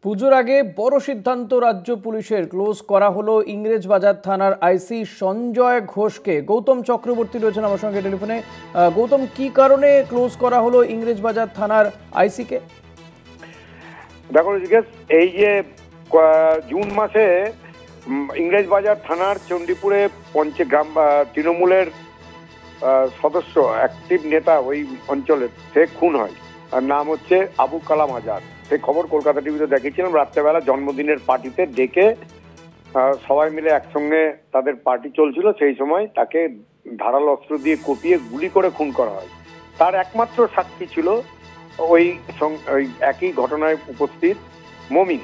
পুজোর আগে বড় সিদ্ধান্ত, রাজ্য পুলিশের ক্লোজ করা হলো ইংরেজবাজার থানার আইসি সঞ্জয় ঘোষকে। গৌতম চক্রবর্তী রয়েছেন আমার সঙ্গে টেলিফোনে। গৌতম, কি কারণে ক্লোজ করা হলো ইংরেজবাজার থানার আইসিকে? দেখো জিজ্ঞেস, এই যে জুন মাসে ইংরেজবাজার থানার চণ্ডীপুরে পঞ্চগ্রাম তৃণমূলের সদস্য অ্যাক্টিভ নেতা ওই অঞ্চলের, সে খুন হয়। আর নাম হচ্ছে আবু কালাম আজাদ। সেই খবর কলকাতা টিভিতে দেখেছিলাম। রাত্রেবেলা জন্মদিনের পার্টিতে ডেকে সবাই মিলে একসঙ্গে তাদের পার্টি চলছিল, সেই সময় তাকে ধারালো অস্ত্র দিয়ে কুপিয়ে গুলি করে খুন করা হয়। তার একমাত্র সাক্ষী ছিল ওই একই ঘটনায় উপস্থিত মমিন,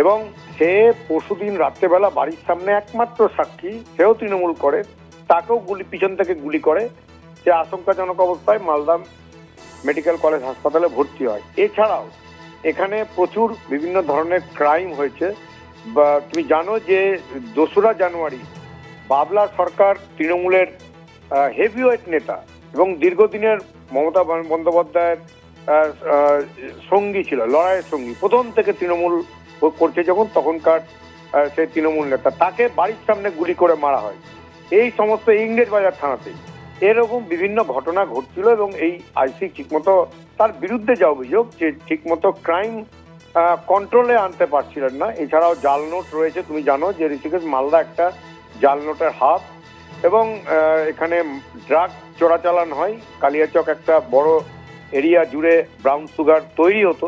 এবং সে পরশুদিন রাত্রেবেলা বাড়ির সামনে একমাত্র সাক্ষী, সেও তৃণমূল করে, তাকেও পিছন থেকে গুলি করে। সে আশঙ্কাজনক অবস্থায় মালদা মেডিকেল কলেজ হাসপাতালে ভর্তি হয়। এছাড়াও এখানে প্রচুর বিভিন্ন ধরনের ক্রাইম হয়েছে। তুমি জানো যে 2রা জানুয়ারি বাবলা সরকার তৃণমূলের হেভিওয়েট নেতা এবং দীর্ঘদিনের মমতা বন্দ্যোপাধ্যায়ের সঙ্গী ছিল, লড়াইয়ের সঙ্গী, প্রথম থেকে তৃণমূল করছে যখন, তখনকার সেই তৃণমূল নেতা, তাকে বাড়ির সামনে গুলি করে মারা হয়। এই সমস্ত ইংরেজবাজার থানাতেই এরকম বিভিন্ন ঘটনা ঘটছিল, এবং এই আইসি ঠিকমতো তার বিরুদ্ধে যা অভিযোগ যে ঠিকমতো ক্রাইম কন্ট্রোলে আনতে পারছিলেন না। এছাড়াও জাল নোট রয়েছে। তুমি জানো যে ঋষিকেশ, মালদা একটা জাল নোটের হাব, এবং এখানে ড্রাগ চোরাচালান হয়। কালিয়াচক একটা বড় এরিয়া জুড়ে ব্রাউন সুগার তৈরি হতো।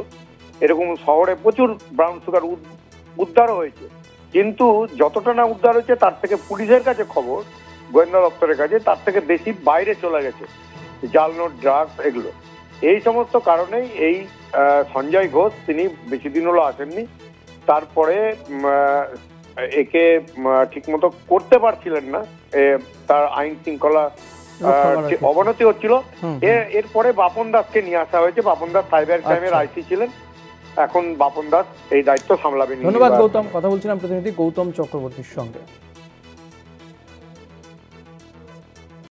এরকম শহরে প্রচুর ব্রাউন সুগার উদ্ধার হয়েছে, কিন্তু যতটা না উদ্ধার হয়েছে তার থেকে পুলিশের কাছে খবর, গোয়েন্দা দপ্তরের কাছে, তার থেকে বেশি বাইরে চলে গেছে জাল নোট, ড্রাগস, এগুলো। এই সমস্ত কারণেই এই সঞ্জয় ঘোষ, তিনি বেশি দিন হলো আসেননি। তারপরে একে ঠিকমতো করতে পারছিলেন না, তার আইন শৃঙ্খলা অবনতি হচ্ছিল। এরপরে বাপন দাসকে নিয়ে আসা হয়েছে। বাপন দাস সাইবার ক্রাইমের আইসি ছিলেন, এখন বাপন দাস এই দায়িত্ব সামলাবেন। ধন্যবাদ গৌতম। কথা বলছিলাম প্রতিনিধি গৌতম চক্রবর্তীর সঙ্গে।